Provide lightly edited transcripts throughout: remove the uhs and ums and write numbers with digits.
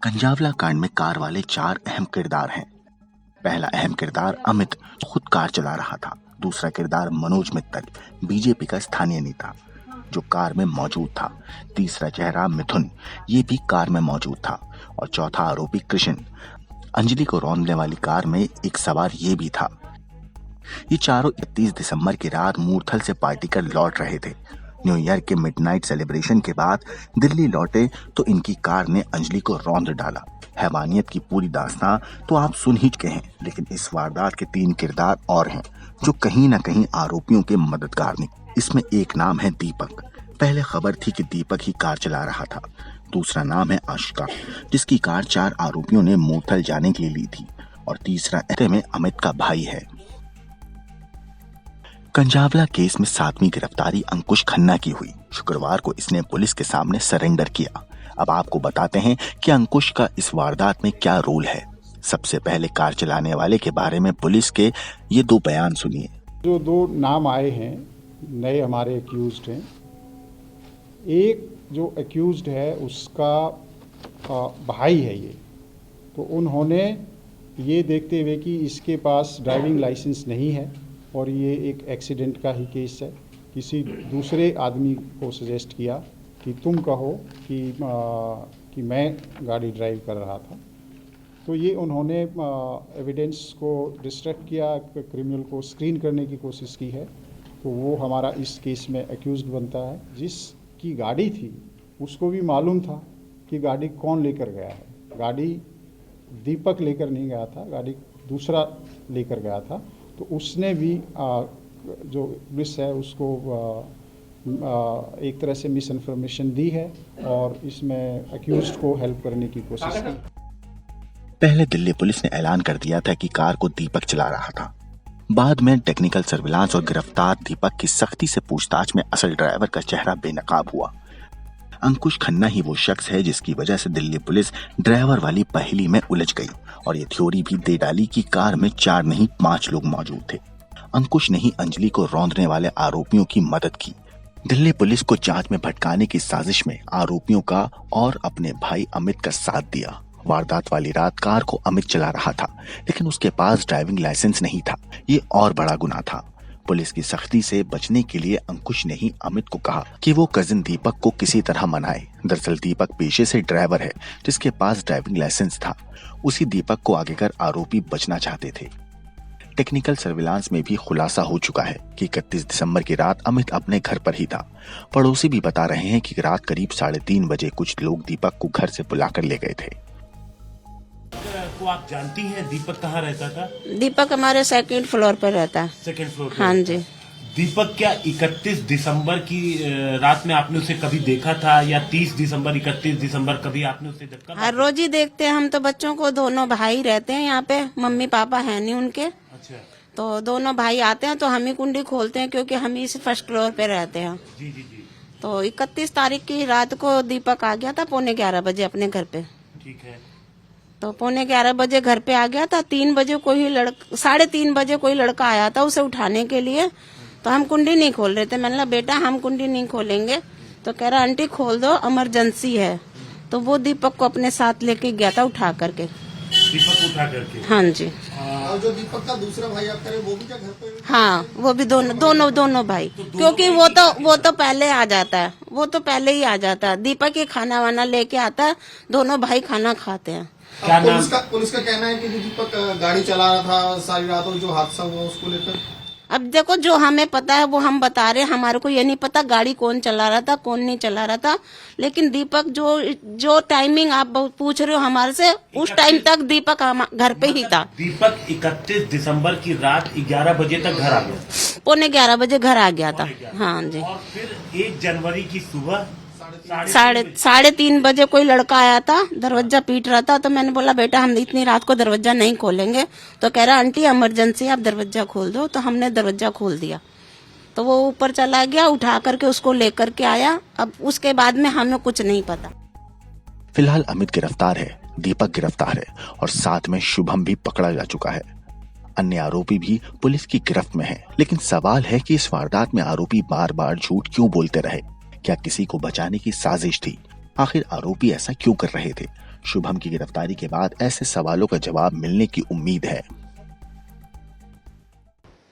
कंजावला कांड में कार वाले 4 अहम किरदार हैं। पहला अहम किरदार अमित खुद कार चला रहा था। दूसरा किरदार मनोज मित्तल, बीजेपी का स्थानीय नेता जो कार में मौजूद था। तीसरा चेहरा मिथुन, ये भी कार में मौजूद था। और चौथा आरोपी कृष्ण, अंजलि को रौंदने वाली कार में एक सवार ये भी था। ये चारों 31 दिसंबर की रात मूर्थल से पार्टी कर लौट रहे थे। न्यू ईयर के मिडनाइट सेलिब्रेशन के बाद दिल्ली लौटे तो इनकी कार ने अंजलि को रौंद डाला। हैवानियत की पूरी दास्तां तो आप सुन ही चुके हैं, लेकिन इस वारदात के 3 किरदार और हैं जो कहीं न कहीं आरोपियों के मददगार निकले। इसमें एक नाम है दीपक। पहले खबर थी कि दीपक ही कार चला रहा था। दूसरा नाम है आशिका, जिसकी कार 4 आरोपियों ने मूर्थल जाने के लिए ली थी। और तीसरा ऐसे में अमित का भाई है। कंजावला केस में 7वीं गिरफ्तारी अंकुश खन्ना की हुई। शुक्रवार को इसने पुलिस के सामने सरेंडर किया। अब आपको बताते हैं कि अंकुश का इस वारदात में क्या रोल है। सबसे पहले कार चलाने वाले के बारे में पुलिस के ये 2 बयान सुनिए। जो 2 नाम आए हैं नए हमारे एक्यूज्ड हैं। एक जो एक्यूज्ड है उसका भाई है ये, तो उन्होंने ये देखते हुए कि इसके पास ड्राइविंग लाइसेंस नहीं है और ये एक एक्सीडेंट का ही केस है, किसी दूसरे आदमी को सजेस्ट किया कि तुम कहो कि मैं गाड़ी ड्राइव कर रहा था। तो ये उन्होंने एविडेंस को डिस्ट्रैक्ट किया, क्रिमिनल को स्क्रीन करने की कोशिश की है। तो वो हमारा इस केस में एक्यूज्ड बनता है। जिसकी गाड़ी थी उसको भी मालूम था कि गाड़ी कौन लेकर गया है। गाड़ी दीपक लेकर नहीं गया था, गाड़ी दूसरा लेकर गया था। तो उसने भी जो पुलिस है उसको एक तरह से मिस इन्फॉर्मेशन दी है और इसमें एक्यूज्ड को हेल्प करने की कोशिश की। पहले दिल्ली पुलिस ने ऐलान कर दिया था कि कार को दीपक चला रहा था। बाद में टेक्निकल सर्विलांस और गिरफ्तार दीपक की सख्ती से पूछताछ में असल ड्राइवर का चेहरा बेनकाब हुआ। अंकुश खन्ना ही वो शख्स है जिसकी वजह से दिल्ली पुलिस ड्राइवर वाली पहेली में उलझ गई और ये थ्योरी भी दे डाली कि कार में 4 नहीं 5 लोग मौजूद थे। अंकुश ने ही अंजलि को रौंदने वाले आरोपियों की मदद की। दिल्ली पुलिस को जांच में भटकाने की साजिश में आरोपियों का और अपने भाई अमित का साथ दिया। वारदात वाली रात कार को अमित चला रहा था, लेकिन उसके पास ड्राइविंग लाइसेंस नहीं था। ये और बड़ा गुनाह था। पुलिस की सख्ती से बचने के लिए अंकुश ने ही अमित को कहा कि वो कजिन दीपक को किसी तरह मनाए। दरअसल दीपक पेशे से ड्राइवर है जिसके पास ड्राइविंग लाइसेंस था। उसी दीपक को आगे कर आरोपी बचना चाहते थे। टेक्निकल सर्विलांस में भी खुलासा हो चुका है कि 31 दिसंबर की रात अमित अपने घर पर ही था। पड़ोसी भी बता रहे हैं कि रात करीब 3:30 बजे कुछ लोग दीपक को घर से बुलाकर ले गए थे। को आप जानती हैं दीपक कहाँ रहता था? दीपक हमारे 2nd फ्लोर पर रहता है। 2nd फ्लोर पे? हाँ जी। दीपक क्या 31 दिसंबर की रात में आपने उसे कभी देखा था या 30 दिसंबर 31 दिसंबर कभी आपने उसे देखा? हर रोज ही देखते हैं हम तो। बच्चों को दोनों भाई रहते हैं यहाँ पे, मम्मी पापा है नहीं उनके। अच्छा। तो दोनों भाई आते हैं तो हम ही कुंडी खोलते हैं क्योंकि हम ही 1st फ्लोर पे रहते हैं। जी जी जी। तो 31 तारीख की रात को दीपक आ गया था 11:15 बजे अपने घर पे। ठीक है। तो 11:15 बजे घर पे आ गया था। 3 बजे कोई 3:30 बजे कोई लड़का आया था उसे उठाने के लिए। तो हम कुंडी नहीं खोल रहे थे। मैंने कहा बेटा हम कुंडी नहीं खोलेंगे। तो कह रहा आंटी खोल दो, इमरजेंसी है। तो वो दीपक को अपने साथ लेके गया था उठा करके। दीपक उठा करके? हाँ जी। और जो दीपक का दूसरा भाई आप कह रहे वो भी क्या घर पे? हाँ वो भी दोनों भाई। क्योंकि वो तो पहले आ जाता है। वो तो पहले ही आ जाता है। दीपक ही खाना वाना लेके आता है, दोनों भाई खाना खाते हैं। क्या पुलिस का कहना है कि दीपक गाड़ी चला रहा था सारी रात और जो हादसा हुआ उसको लेकर। अब देखो जो हमें पता है वो हम बता रहे हैं। हमारे को ये नहीं पता गाड़ी कौन चला रहा था कौन नहीं चला रहा था। लेकिन दीपक जो टाइमिंग आप पूछ रहे हो हमारे से, उस टाइम तक दीपक घर पे ही था। दीपक 31 दिसंबर की रात 11 बजे तक घर आ गया? 11:15 बजे घर आ गया था। हाँ जी। और फिर 1 जनवरी की सुबह 3:30 बजे कोई लड़का आया था, दरवाजा पीट रहा था। तो मैंने बोला बेटा हम इतनी रात को दरवाजा नहीं खोलेंगे। तो कह रहा आंटी इमरजेंसी, आप दरवाजा खोल दो। तो हमने दरवाजा खोल दिया। तो वो ऊपर चला गया, उठा करके उसको लेकर के आया। अब उसके बाद में हमें कुछ नहीं पता। फिलहाल अमित गिरफ्तार है, दीपक गिरफ्तार है और साथ में शुभम भी पकड़ा जा चुका है। अन्य आरोपी भी पुलिस की गिरफ्त में है। लेकिन सवाल है कि इस वारदात में आरोपी बार बार झूठ क्यों बोलते रहे? क्या किसी को बचाने की साजिश थी? आखिर आरोपी ऐसा क्यों कर रहे थे? शुभम की गिरफ्तारी के बाद ऐसे सवालों का जवाब मिलने की उम्मीद है।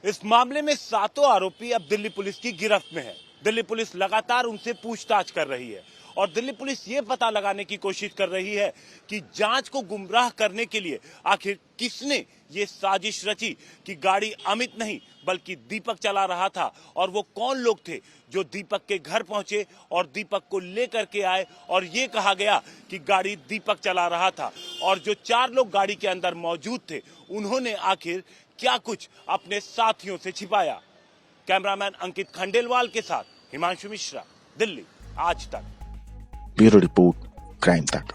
इस मामले में 7 आरोपी अब दिल्ली पुलिस की गिरफ्त में है। दिल्ली पुलिस लगातार उनसे पूछताछ कर रही है और दिल्ली पुलिस ये पता लगाने की कोशिश कर रही है कि जांच को गुमराह करने के लिए आखिर किसने ये साजिश रची कि गाड़ी अमित नहीं बल्कि दीपक चला रहा था, और वो कौन लोग थे जो दीपक के घर पहुंचे और दीपक को लेकर के आए और ये कहा गया कि गाड़ी दीपक चला रहा था, और जो 4 लोग गाड़ी के अंदर मौजूद थे उन्होंने आखिर क्या कुछ अपने साथियों से छिपाया। कैमरामैन अंकित खंडेलवाल के साथ हिमांशु मिश्रा, दिल्ली आज तक। ब्यूरो रिपोर्ट, क्राइम तक।